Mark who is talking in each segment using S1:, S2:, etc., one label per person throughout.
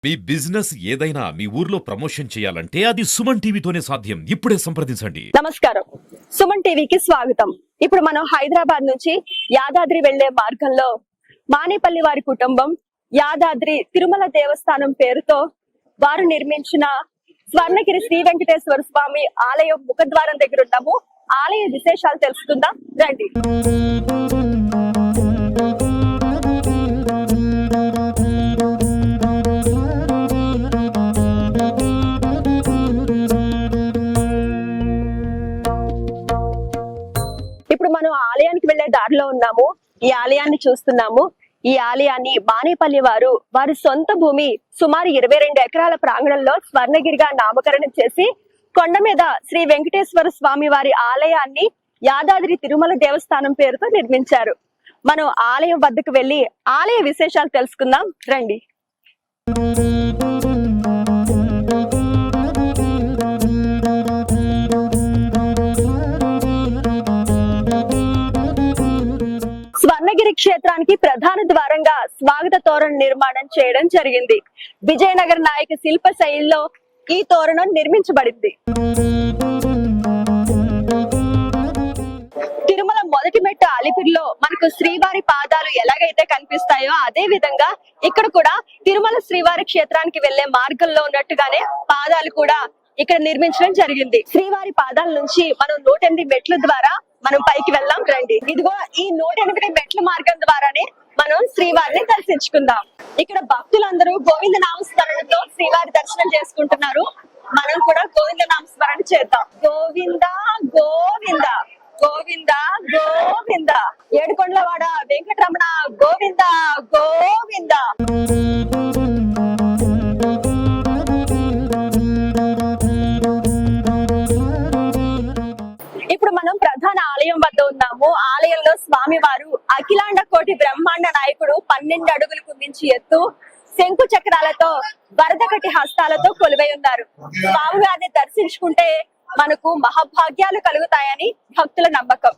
S1: మీ business ఏదైనా మీ ఊర్లో promotion చేయాలంటే అది సుమన్ టీవీతోనే సాధ్యం. ఇప్పుడే సంప్రదించండి.
S2: నమస్కారం, సుమన్ టీవీకి స్వాగతం. ఇప్పుడు మనం హైదరాబాద్ నుంచి యాదాద్రి వెళ్లే మార్గంలో మానేపల్లి వారి కుటుంబం యాదాద్రి తిరుమల దేవస్థానం పేరుతో వారు నిర్మించిన స్వర్ణగిరి శ్రీ వెంకటేశ్వర స్వామి ఆలయం ముఖద్వారం దగ్గర ఉన్నాము. ఆలయ విశేషాలు తెలుసుకుందాం రండి. ఇప్పుడు మనం ఆలయానికి వెళ్లే దారిలో ఉన్నాము. ఈ ఆలయాన్ని చూస్తున్నాము. ఈ ఆలయాన్ని మానేపల్లి వారి సొంత భూమి సుమారు 22 ఎకరాల ప్రాంగణంలో స్వర్ణగిరిగా నామకరణం చేసి కొండ మీద శ్రీ వెంకటేశ్వర స్వామి వారి ఆలయాన్ని యాదాద్రి తిరుమల దేవస్థానం పేరుతో నిర్మించారు. మనం ఆలయం వద్దకు వెళ్లి ఆలయ విశేషాలు తెలుసుకుందాం రండి. స్వర్ణగిరి క్షేత్రానికి ప్రధాన ద్వారంగా స్వాగత తోరణ నిర్మాణం చేయడం జరిగింది. విజయనగర నాయక శిల్ప శైలిలో ఈ తోరణం నిర్మించబడింది. తిరుమల మొదటి మెట్టు అలిపిరిలో మనకు శ్రీవారి పాదాలు ఎలాగైతే కనిపిస్తాయో అదే విధంగా ఇక్కడ కూడా తిరుమల శ్రీవారి క్షేత్రానికి వెళ్లే మార్గంలో ఉన్నట్టుగానే పాదాలు కూడా ఇక్కడ నిర్మించడం జరిగింది. శ్రీవారి పాదాల నుంచి మనం 108 మెట్ల ద్వారా మనం పైకి వెళ్దాం రండి. ఇదిగో ఈ 108 మెట్ల మార్గం ద్వారానే మనం శ్రీవారిని దర్శించుకుందాం. ఇక్కడ భక్తులందరూ గోవింద నామస్మరణతో శ్రీవారి దర్శనం చేసుకుంటున్నారు. మనం కూడా గోవింద నామస్మరణ చేద్దాం. గోవింద గోవింద గోవింద గోవింద ఏడుకొండలవాడ వెంకటరమణ గోవింద గోవింద. ఇప్పుడు మనం ప్రధాన ఆలయం వద్ద ఉన్నాము. ఆలయంలో స్వామివారు అఖిలాండ కోటి బ్రహ్మాండ నాయకుడు 12 అడుగులకు మించి ఎత్తు శంకు చక్రాలతో వరదకటి హస్తాలతో కొలువై ఉన్నారు. స్వామివారిని దర్శించుకుంటే మనకు మహాభాగ్యాలు కలుగుతాయని భక్తుల నమ్మకం.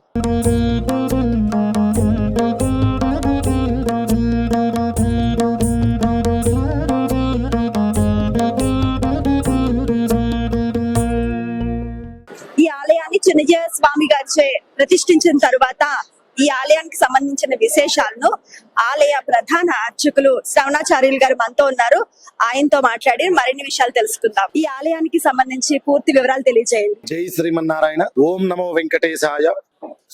S2: ఈ ఆలయాన్ని చిన్నజయ స్వామి గారిచే ప్రతిష్ఠించిన తరువాత ఈ ఆలయానికి సంబంధించిన విశేషాలను ఆలయ ప్రధాన అర్చకులు శ్రవణాచార్యులు గారు మనతో ఉన్నారు. ఆయనతో మాట్లాడి మరిన్ని విషయాలు తెలుసుకుందాం. ఈ ఆలయానికి సంబంధించి పూర్తి వివరాలు తెలియజేయండి.
S3: జై శ్రీమన్నారాయణ. ఓం నమో వెంకటేశాయ.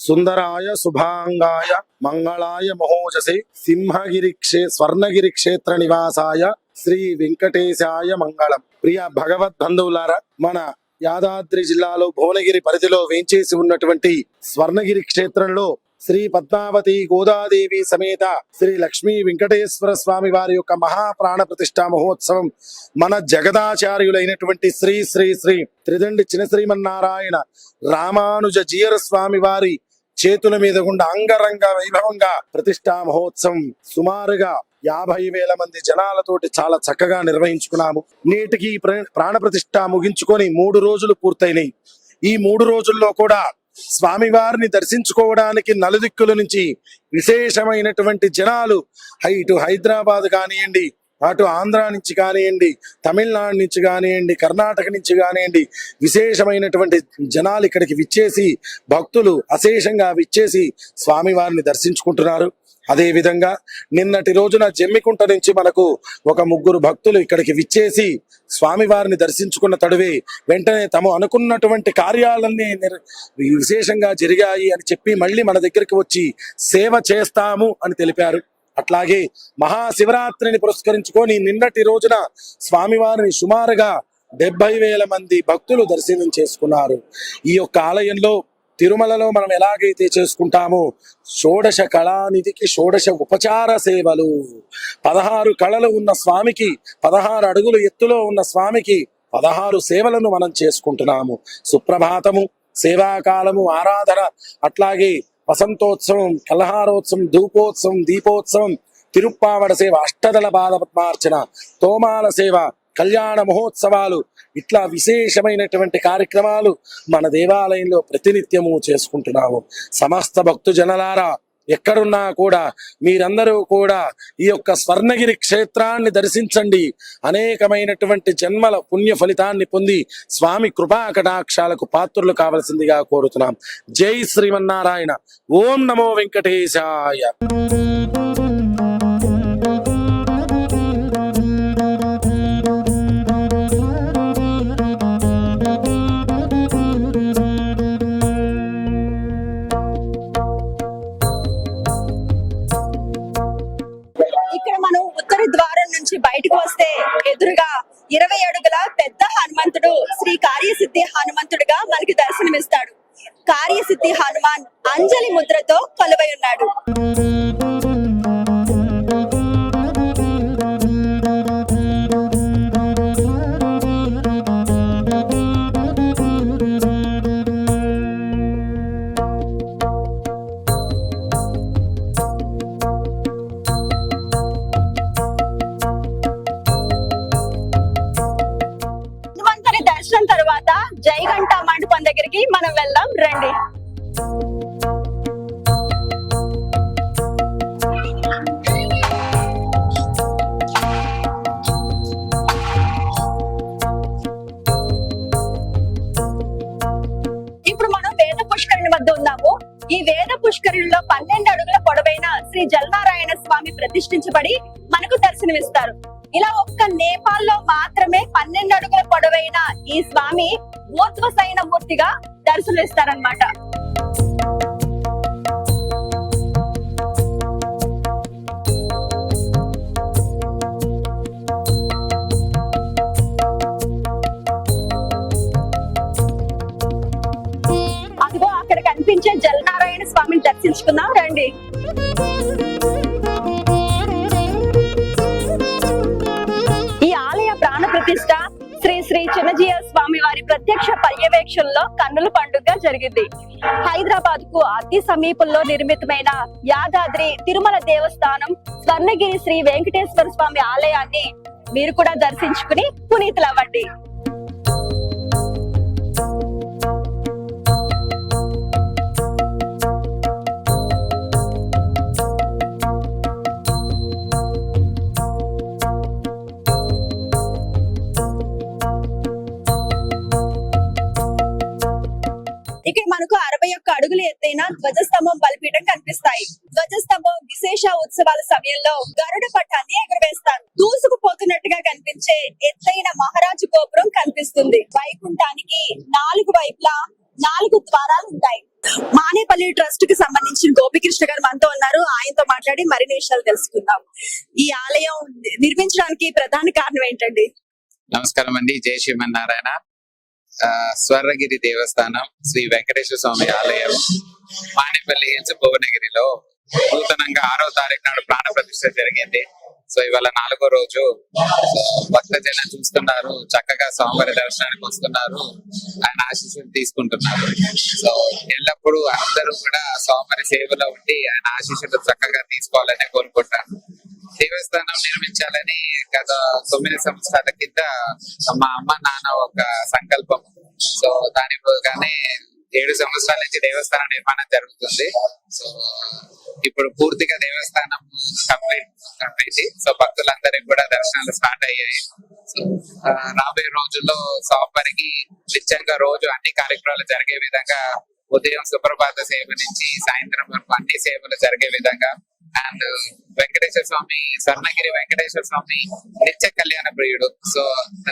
S3: సుందరాయ శుభాంగాయ మంగళాయ మహోజసే సింహగిరి స్వర్ణగిరి క్షేత్ర నివాసాయ శ్రీ వెంకటేశాయ మంగళం. ప్రియ భగవద్ బంధువులారా, మన యాదాద్రి జిల్లాలో భువనగిరి పరిధిలో వేంచేసి ఉన్నటువంటి స్వర్ణగిరి క్షేత్రంలో శ్రీ పద్మావతి గోదాదేవి సమేత శ్రీ లక్ష్మీ వెంకటేశ్వర స్వామి వారి యొక్క మహాప్రాణ ప్రతిష్ఠా మహోత్సవం మన జగదాచార్యులైనటువంటి శ్రీ శ్రీ శ్రీ త్రిదండి చిన శ్రీమన్నారాయణ రామానుజ జీయర స్వామి వారి చేతుల మీద గుండా అంగరంగ వైభవంగా ప్రతిష్ఠా మహోత్సవం సుమారుగా 50,000 మంది జనాలతోటి చాలా చక్కగా నిర్వహించుకున్నాము. నేటికి ప్రాణ ప్రతిష్ఠ ముగించుకొని 3 రోజులు పూర్తయినాయి. ఈ 3 రోజుల్లో కూడా స్వామివారిని దర్శించుకోవడానికి నలుదిక్కుల నుంచి విశేషమైనటువంటి జనాలు ఇటు హైదరాబాద్ కానివ్వండి, అటు ఆంధ్ర నుంచి కానివ్వండి, తమిళనాడు నుంచి కానివ్వండి, కర్ణాటక నుంచి కానివ్వండి, విశేషమైనటువంటి జనాలు ఇక్కడికి విచ్చేసి భక్తులు అశేషంగా విచ్చేసి స్వామివారిని దర్శించుకుంటున్నారు. అదే విధంగా నిన్నటి రోజున జమ్మికుంట నుంచి మనకు ఒక 3 భక్తులు ఇక్కడికి విచ్చేసి స్వామివారిని దర్శించుకున్న తడువే వెంటనే తమ అనుకున్నటువంటి కార్యాలన్నీ విశేషంగా జరిగాయి అని చెప్పి మళ్ళీ మన దగ్గరికి వచ్చి సేవ చేస్తాము అని తెలిపారు. అట్లాగే మహాశివరాత్రిని పురస్కరించుకొని నిన్నటి రోజున స్వామివారిని సుమారుగా 70,000 మంది భక్తులు దర్శనం చేసుకున్నారు. ఈ యొక్క ఆలయంలో తిరుమలలో మనం ఎలాగైతే చేసుకుంటామో షోడశ కళానిధికి షోడశ ఉపచార సేవలు, 16 కళలు ఉన్న స్వామికి, 16 అడుగులు ఎత్తులో ఉన్న స్వామికి 16 సేవలను మనం చేసుకుంటున్నాము. సుప్రభాతము, సేవాకాలము, ఆరాధన, అట్లాగే వసంతోత్సవం, కలహారోత్సవం, ధూపోత్సవం, దీపోత్సవం, తిరుప్పావడ సేవ, అష్టదళ పాద పద్మార్చన, తోమాల సేవ, కళ్యాణ మహోత్సవాలు, ఇట్లా విశేషమైనటువంటి కార్యక్రమాలు మన దేవాలయంలో ప్రతినిత్యము చేసుకుంటున్నాము. సమస్త భక్తు జనలారా ఎక్కడున్నా కూడా మీరందరూ కూడా ఈ యొక్క స్వర్ణగిరి క్షేత్రాన్ని దర్శించండి. అనేకమైనటువంటి జన్మల పుణ్య ఫలితాన్ని పొంది స్వామి కృపా కటాక్షాలకు పాత్రులు కావలసిందిగా కోరుతున్నాం. జై శ్రీమన్నారాయణ. ఓం నమో వెంకటేశాయ.
S2: ఇక్కడ మనం ఉత్తర ద్వారం నుంచి బయటకు వస్తే ఎదురుగా 20 అడుగుల పెద్ద హనుమంతుడు శ్రీ కార్యసిద్ధి హనుమంతుడిగా మనకి దర్శనమిస్తాడు. కార్యసిద్ధి హనుమాన్ అంజలి ముద్రతో కొలువై ఉన్నాడు. హనుమంతుని దర్శనం తర్వాత జయగంట మండపం దగ్గరికి మనం వెళ్దాం రండి. ఇప్పుడు మనం వేద పుష్కరిణి వద్ద ఉన్నాము. ఈ వేద పుష్కరిణిలో 12 అడుగుల పొడవైన శ్రీ జలనారాయణ స్వామి ప్రతిష్ఠించబడి మనకు దర్శనమిస్తారు. ఇలా ఒక్క నేపాల్ లో మాత్రమే 12 అడుగుల పొడవైన ఈ స్వామి ఊర్ధ్వశయన మూర్తిగా దర్శనమిస్తారన్నమాట. అదిగో అక్కడ కనిపించే జలనారాయణ స్వామిని దర్శించుకుందాం రండి. ఈ ఆలయ ప్రాణ ప్రతిష్ఠ శ్రీ శ్రీ చిన్నజీయ స్వామి వారి ప్రత్యక్ష పర్యవేక్షణలో కన్నుల పండుగ జరిగింది. హైదరాబాద్ కు అతి సమీపంలో నిర్మితమైన యాదాద్రి తిరుమల దేవస్థానం స్వర్ణగిరి శ్రీ వెంకటేశ్వర స్వామి ఆలయాన్ని మీరు కూడా దర్శించుకుని పునీతులవ్వండి. ఇక్కడ మనకు 61 అడుగుల ఎత్తైన ధ్వజస్తంభం బలిపీఠం కనిపిస్తాయి. ధ్వజస్తంభం విశేష ఉత్సవాల సమయంలో గరుడ పట్టాన్ని ఎగురవేస్తారు. దూసుకుపోతున్నట్టుగా కనిపించే ఎత్తైన మహారాజు గోపురం కనిపిస్తుంది. వైకుంఠానికి 4 వైపులా 4 ద్వారాలు ఉంటాయి. మానేపల్లి ట్రస్ట్ కి సంబంధించిన గోపికృష్ణ గారు మనతో ఉన్నారు. ఆయనతో మాట్లాడి మరిన్ని విషయాలు తెలుసుకుందాం. ఈ ఆలయం నిర్మించడానికి ప్రధాన కారణం ఏంటండి?
S4: నమస్కారం అండి. జై శ్రీమన్నారాయణ. స్వర్ణగిరి దేవస్థానం శ్రీ వెంకటేశ్వర స్వామి ఆలయం మానేపల్లి హిల్స్ భువనగిరిలో నూతనంగా 6వ తారీఖు నాడు ప్రాణ ప్రతిష్ఠ జరిగింది. సో ఇవాళ 4వ రోజు. భక్తజనం చూస్తున్నారు, చక్కగా స్వామివారి దర్శనానికి వస్తున్నారు, ఆయన ఆశీస్సులు తీసుకుంటున్నారు. సో ఎల్లప్పుడూ అందరూ కూడా స్వామివారి సేవలో ఉండి ఆయన ఆశీస్సులు చక్కగా తీసుకోవాలని కోరుకుంటారు. దేవస్థానం నిర్మించాలని గత 9 సంవత్సరాల కింద మా అమ్మ నాన్న ఒక సంకల్పం. సో దాని కానీ 7 సంవత్సరాల నుంచి దేవస్థానం నిర్మాణం జరుగుతుంది. సో ఇప్పుడు పూర్తిగా దేవస్థానం కంప్లీట్. సో భక్తులందరికీ కూడా దర్శనాలు స్టార్ట్ అయ్యాయి. సో రాబోయే రోజుల్లో స్వామివారికి నిత్యంగా రోజు అన్ని కార్యక్రమాలు జరిగే విధంగా, ఉదయం సుప్రభాత సేవ నుంచి సాయంత్రం వరకు అన్ని సేవలు జరిగే విధంగా, అండ్ వెంకటేశ్వర స్వామి స్వర్ణగిరి వెంకటేశ్వర స్వామి నిత్య కళ్యాణ ప్రియుడు. సో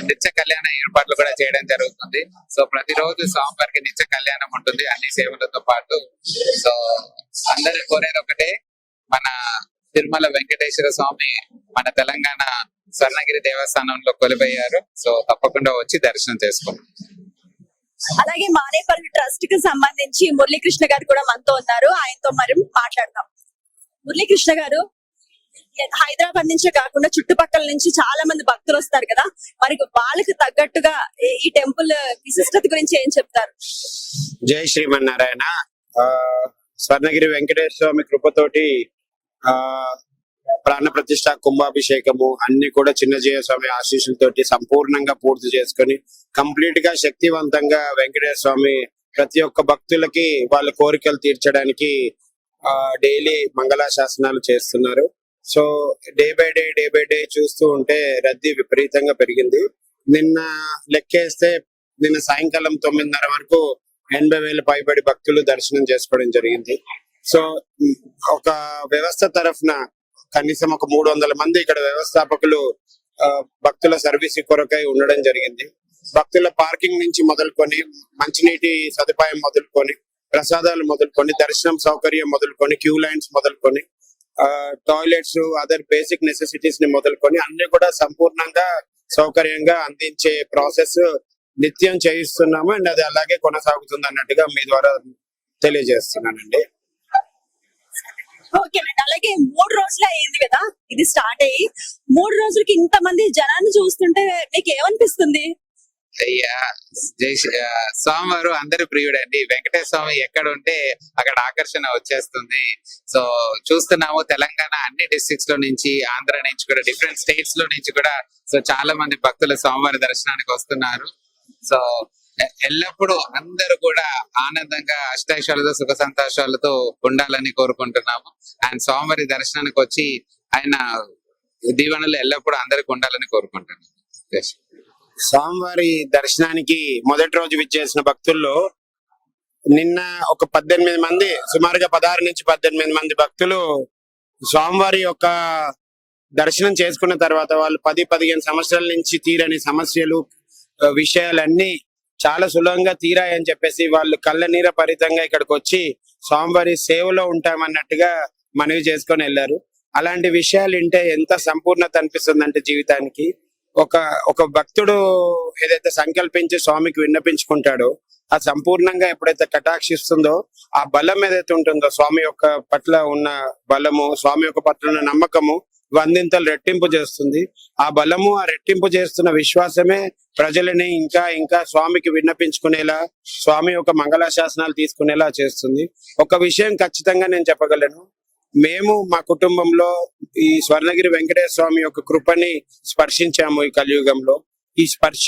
S4: నిత్య కళ్యాణ ఏర్పాట్లు కూడా చేయడం జరుగుతుంది. సో ప్రతిరోజు స్వామివారికి నిత్య కళ్యాణం ఉంటుంది అన్ని సేవలతో పాటు. సో అందరూ కోరేది ఒకటే, మన తిరుమల వెంకటేశ్వర స్వామి మన తెలంగాణ స్వర్ణగిరి దేవస్థానంలో కొలువయ్యారు. సో తప్పకుండా వచ్చి దర్శనం చేసుకోండి.
S2: అలాగే మానేపల్లి ట్రస్ట్ కి సంబంధించి మురళీకృష్ణ గారు కూడా మనతో ఉన్నారు. ఆయనతో మరి మాట్లాడదాం. మురళీకృష్ణ గారు, హైదరాబాద్ నుంచే కాకుండా చుట్టుపక్కల నుంచి చాలా మంది భక్తులు వస్తారు కదా, మరి వాళ్ళకి తగ్గట్టుగా ఈ టెంపుల్ విశిష్టత గురించి ఏం చెప్తారు?
S5: జై శ్రీమన్నారాయణ. స్వర్ణగిరి వెంకటేశ్వర స్వామి కృపతోటి ప్రాణ ప్రతిష్ట, కుంభాభిషేకము అన్ని కూడా చిన్నజీయ స్వామి ఆశీస్సులతోటి సంపూర్ణంగా పూర్తి చేసుకొని కంప్లీట్ గా శక్తివంతంగా వెంకటేశ్వర స్వామి ప్రతి ఒక్క భక్తులకి వాళ్ళ కోరికలు తీర్చడానికి డైలీ మంగళాశాసనాలు చేస్తున్నారు. సో డే బై డే చూస్తూ ఉంటే రద్దీ విపరీతంగా పెరిగింది. నిన్న లెక్కేస్తే నిన్న సాయంకాలం 9:30 వరకు 80,000 పైబడి భక్తులు దర్శనం చేసుకోవడం జరిగింది. సో ఒక వ్యవస్థ తరఫున కనీసం ఒక 300 మంది ఇక్కడ వ్యవస్థాపకులు భక్తుల సర్వీస్ కొరకై ఉండడం జరిగింది. భక్తుల పార్కింగ్ నుంచి మొదలుకొని, మంచినీటి సదుపాయం మొదలుకొని, ప్రసాదాలు మొదలుకొని, దర్శనం సౌకర్యం మొదలుకొని, క్యూ లైన్స్ మొదలుకొని, టాయిలెట్స్, అదర్ బేసిక్ నెసెసిటీస్ ని మొదలుకొని అన్ని కూడా సంపూర్ణంగా సౌకర్యంగా అందించే ప్రాసెస్ నిత్యం చేయిస్తున్నాము. అండ్ అది అలాగే కొనసాగుతుంది అన్నట్టుగా మీ ద్వారా తెలియజేస్తున్నానండి.
S2: ఓకేనండి. అలాగే 3 రోజులు అయ్యింది కదా ఇది స్టార్ట్ అయ్యి, 3 రోజులకి ఇంత మంది జనాన్ని చూస్తుంటే మీకు ఏమనిపిస్తుంది?
S4: అయ్యా స్వామివారు అందరి ప్రియుడండి. వెంకటేశ్వర స్వామి ఎక్కడ ఉంటే అక్కడ ఆకర్షణ వచ్చేస్తుంది. సో చూస్తున్నాము తెలంగాణ అన్ని డిస్ట్రిక్ట్స్ లో నుంచి, ఆంధ్ర నుంచి కూడా, డిఫరెంట్ స్టేట్స్ లో నుంచి కూడా సో చాలా మంది భక్తులు స్వామివారి దర్శనానికి వస్తున్నారు. సో ఎల్లప్పుడూ అందరూ కూడా ఆనందంగా అష్టైశ్వర్యాలతో సుఖ సంతోషాలతో ఉండాలని కోరుకుంటున్నాము. అండ్ స్వామివారి దర్శనానికి వచ్చి ఆయన దీవెనలు ఎల్లప్పుడూ అందరికి ఉండాలని కోరుకుంటున్నాము.
S5: స్వామివారి దర్శనానికి మొదటి రోజు విచ్చేసిన భక్తుల్లో నిన్న ఒక 18 మంది, సుమారుగా 16 నుంచి 18 మంది భక్తులు స్వామివారి యొక్క దర్శనం చేసుకున్న తర్వాత వాళ్ళు 10-15 సంవత్సరాల నుంచి తీరని సమస్యలు, విషయాలన్నీ చాలా సులభంగా తీరాయని చెప్పేసి వాళ్ళు కళ్ళనీర పరితంగా ఇక్కడికి వచ్చి స్వామివారి సేవలో ఉంటామన్నట్టుగా మనవి చేసుకొని వెళ్ళారు. అలాంటి విషయాలు వింటే ఎంత సంపూర్ణత అనిపిస్తుందంటే జీవితానికి. ఒక భక్తుడు ఏదైతే సంకల్పించి స్వామికి విన్నపించుకుంటాడో ఆ సంపూర్ణంగా ఎప్పుడైతే కటాక్షిస్తుందో ఆ బలం ఏదైతే ఉంటుందో, స్వామి యొక్క పట్ల ఉన్న బలము, స్వామి యొక్క పట్ల ఉన్న నమ్మకము వందింతలు రెట్టింపు చేస్తుంది. ఆ బలము, ఆ రెట్టింపు చేస్తున్న విశ్వాసమే ప్రజలని ఇంకా ఇంకా స్వామికి విన్నపించుకునేలా, స్వామి యొక్క మంగళాశాసనాలు తీసుకునేలా చేస్తుంది. ఒక విషయం ఖచ్చితంగా నేను చెప్పగలను, మేము మా కుటుంబంలో ఈ స్వర్ణగిరి వెంకటేశ్వర స్వామి యొక్క కృపని స్పర్శించాము. ఈ కలియుగంలో ఈ స్పర్శ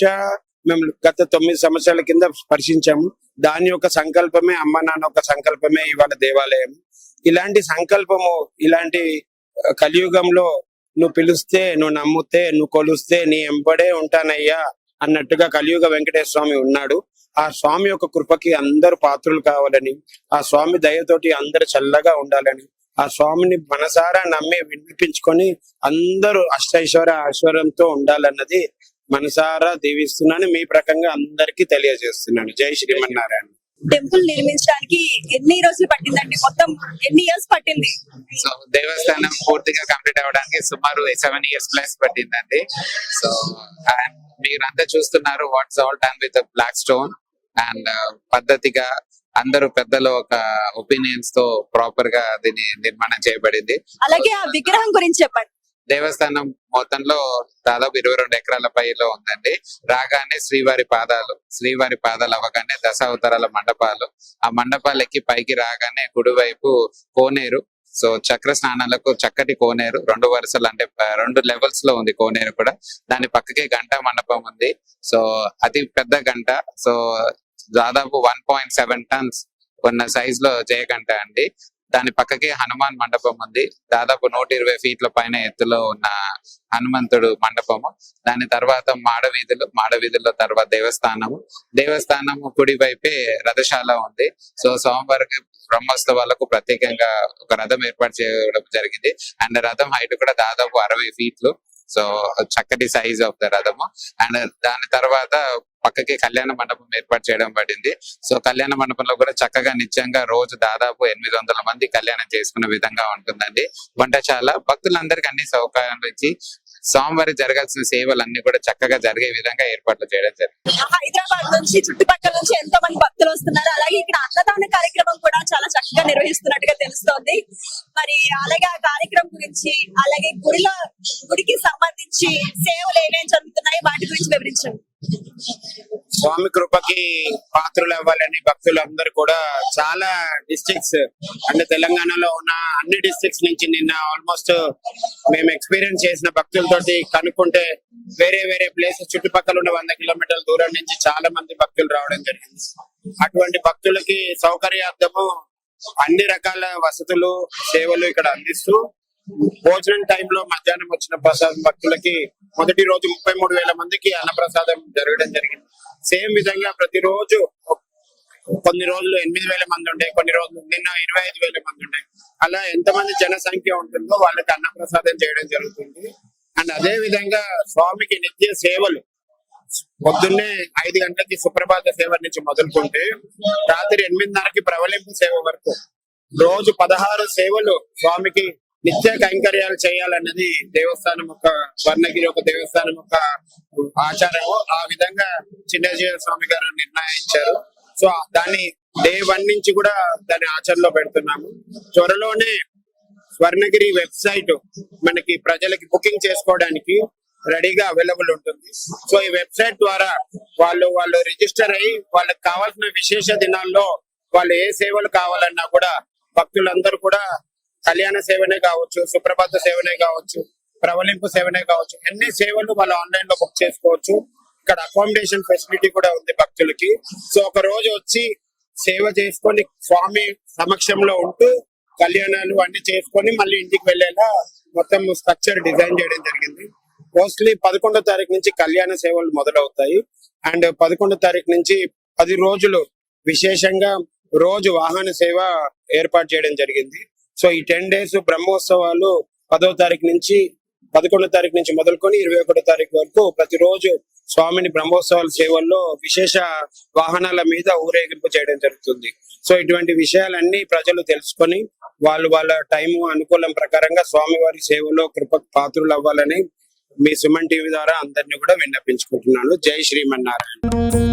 S5: మేము గత 9 సంవత్సరాల కింద స్పర్శించాము. దాని యొక్క సంకల్పమే, అమ్మ నాన్న యొక్క సంకల్పమే ఇవాళ దేవాలయం. ఇలాంటి సంకల్పము, ఇలాంటి కలియుగంలో నువ్వు పిలిస్తే, నువ్వు నమ్మితే, నువ్వు కొలిస్తే నీ ఎంబడే ఉంటానయ్యా అన్నట్టుగా కలియుగ వెంకటేశ్వర స్వామి ఉన్నాడు. ఆ స్వామి యొక్క కృపకి అందరూ పాత్రులు కావాలని, ఆ స్వామి దయతోటి అందరూ చల్లగా ఉండాలని, ఆ స్వామిని మనసారా నమ్మి వినిపించుకొని అందరూ ఐశ్వర్యంతో ఉండాలన్నది మనసారా దీవిస్తున్నాను. మీ ప్రకంగా అందరికీ తెలియజేస్తున్నాను. జై శ్రీమన్నారాయణ.
S2: టెంపుల్ నిర్మించడానికి ఎన్ని రోజులు పట్టిందండి? మొత్తం ఎన్ని ఇయర్స్ పట్టింది?
S4: సో దేవస్థానం పూర్తిగా కంప్లీట్ అవ్వడానికి సుమారు 7 years ప్లస్ పట్టిందండి. సో మీరంతా చూస్తున్నారు what's all done with black stone. And పద్ధతిగా అందరూ పెద్దలు ఒక ఒపీనియన్స్ తో ప్రాపర్ గా దీన్ని నిర్మాణం చేయబడింది.
S2: అలాగే ఆ విగ్రహం గురించి చెప్పండి.
S4: దేవస్థానం మొత్తంలో దాదాపు 22 ఎకరాల పైలో ఉందండి. రాగానే శ్రీవారి పాదాలు అవ్వగానే దశావతారాల మండపాలు, ఆ మండపాలు ఎక్కి పైకి రాగానే కుడివైపు కోనేరు. సో చక్ర స్నానాలకు చక్కటి కోనేరు, 2 వరుసలు అంటే 2 levels లో ఉంది కోనేరు కూడా. దాని పక్కకే గంట మండపం ఉంది. సో అతి పెద్ద గంట. సో దాదాపు 1.7 tons ఉన్న సైజ్ లో జయగంట అండి. దాని పక్కకే హనుమాన్ మండపం ఉంది. దాదాపు 120 feet పైన ఎత్తులో ఉన్న హనుమంతుడు మండపము. దాని తర్వాత మాడవీధుల్లో తర్వాత దేవస్థానము కుడి వైపే రథశాల ఉంది. సో స్వామివారికి బ్రహ్మోత్సవాలకు ప్రత్యేకంగా ఒక రథం ఏర్పాటు చేయడం జరిగింది. అండ్ రథం హైట్ కూడా దాదాపు 60 feet. సో చక్కటి సైజ్ ఆఫ్ ద రథము. అండ్ దాని తర్వాత పక్కకి కళ్యాణ మండపం ఏర్పాటు చేయడం పడింది. సో కళ్యాణ మండపంలో కూడా చక్కగా నిత్యంగా రోజు దాదాపు 800 మంది కళ్యాణం చేసుకునే విధంగా ఉంటుందండి. వంటశాల, భక్తులందరికీ అన్ని సౌకర్యాలు ఇచ్చి స్వామివారి జరగాల్సిన సేవలన్నీ కూడా చక్కగా జరిగే విధంగా ఏర్పాట్లు చేయడం జరిగింది.
S2: హైదరాబాద్ నుంచి, చుట్టుపక్కల నుంచి ఎంతో మంది భక్తులు వస్తున్నారు. అలాగే ఇక్కడ అన్నదాన కార్యక్రమం కూడా చాలా చక్కగా నిర్వహిస్తున్నట్టుగా తెలుస్తోంది. మరి అలాగే ఆ కార్యక్రమం గురించి, అలాగే గుడికి సంబంధించి సేవలు ఏమేమి జరుగుతున్నాయి వాటి గురించి వివరించండి.
S5: స్వామి కృపకి పాత్రలు అవ్వాలని భక్తులందరూ కూడా చాలా డిస్ట్రిక్ట్స్ అంటే తెలంగాణలో ఉన్న అన్ని డిస్ట్రిక్ట్స్ నుంచి నిన్న ఆల్మోస్ట్ మేము ఎక్స్పీరియన్స్ చేసిన భక్తులతోటి కనుక్కుంటే వేరే ప్లేసెస్ చుట్టుపక్కల ఉన్న 100 kilometers దూరం నుంచి చాలా మంది భక్తులు రావడం జరిగింది. అటువంటి భక్తులకి సౌకర్యార్థము అన్ని రకాల వసతులు సేవలు ఇక్కడ అందిస్తూ భోజనం టైంలో మధ్యాహ్నం వచ్చిన ప్రసాదం భక్తులకి మొదటి రోజు 33,000 మందికి అన్నప్రసాదం జరగడం జరిగింది. సేమ్ విధంగా ప్రతిరోజు కొన్ని రోజులు 8,000 మంది ఉండే, కొన్ని రోజులు నిన్న 25,000 మంది ఉండే. అలా ఎంతమంది జనసంఖ్య ఉంటుందో వాళ్ళకి అన్నప్రసాదం చేయడం జరుగుతుంది. అండ్ అదే విధంగా స్వామికి నిత్య సేవలు పొద్దున్నే 5 గంటలకి సుప్రభాత సేవ నుంచి మొదలుకుంటే రాత్రి 8:30కి ప్రవలింపు సేవ వరకు రోజు 16 సేవలు స్వామికి నిత్య కైంకర్యాలు చేయాలన్నది దేవస్థానం యొక్క స్వర్ణగిరి ఒక దేవస్థానం యొక్క ఆచారము. ఆ విధంగా చిన్నజీవ స్వామి గారు నిర్ణయించారు. సో దాన్ని డే 1 నుంచి కూడా దాన్ని ఆచరణలో పెడుతున్నాము. త్వరలోనే స్వర్ణగిరి వెబ్సైట్ మనకి ప్రజలకి బుకింగ్ చేసుకోవడానికి రెడీగా అవైలబుల్ ఉంటుంది. సో ఈ వెబ్సైట్ ద్వారా వాళ్ళు రిజిస్టర్ అయ్యి వాళ్ళకి కావాల్సిన విశేష దినాల్లో వాళ్ళు ఏ సేవలు కావాలన్నా కూడా భక్తులందరూ కూడా కళ్యాణ సేవనే కావచ్చు, సుప్రభాత సేవనే కావచ్చు, ప్రవలింపు సేవనే కావచ్చు, అన్ని సేవలు వాళ్ళు ఆన్లైన్ లో బుక్ చేసుకోవచ్చు. ఇక్కడ అకామిడేషన్ ఫెసిలిటీ కూడా ఉంది భక్తులకి. సో ఒక రోజు వచ్చి సేవ చేసుకొని స్వామి సమక్షంలో ఉంటూ కళ్యాణాలు అన్ని చేసుకొని మళ్ళీ ఇంటికి వెళ్ళేలా మొత్తం స్ట్రక్చర్ డిజైన్ చేయడం జరిగింది. మోస్ట్లీ 11వ తారీఖు నుంచి కళ్యాణ సేవలు మొదలవుతాయి. అండ్ 11వ తారీఖు నుంచి 10 రోజులు విశేషంగా రోజు వాహన సేవ ఏర్పాటు చేయడం జరిగింది. సో ఈ 10 days బ్రహ్మోత్సవాలు 10వ తారీఖు నుంచి 11వ తారీఖు నుంచి మొదలుకొని 21వ తారీఖు వరకు ప్రతిరోజు స్వామిని బ్రహ్మోత్సవాల సేవల్లో విశేష వాహనాల మీద ఊరేగింపు చేయడం జరుగుతుంది. సో ఇటువంటి విషయాలన్నీ ప్రజలు తెలుసుకొని వాళ్ళ టైం అనుకూలం ప్రకారంగా స్వామివారి సేవలో కృపకు పాత్రులు అవ్వాలని మీ సుమన్ టీవీ ద్వారా అందరినీ కూడా విన్నపించుకుంటున్నాను. జై శ్రీమన్నారాయణ.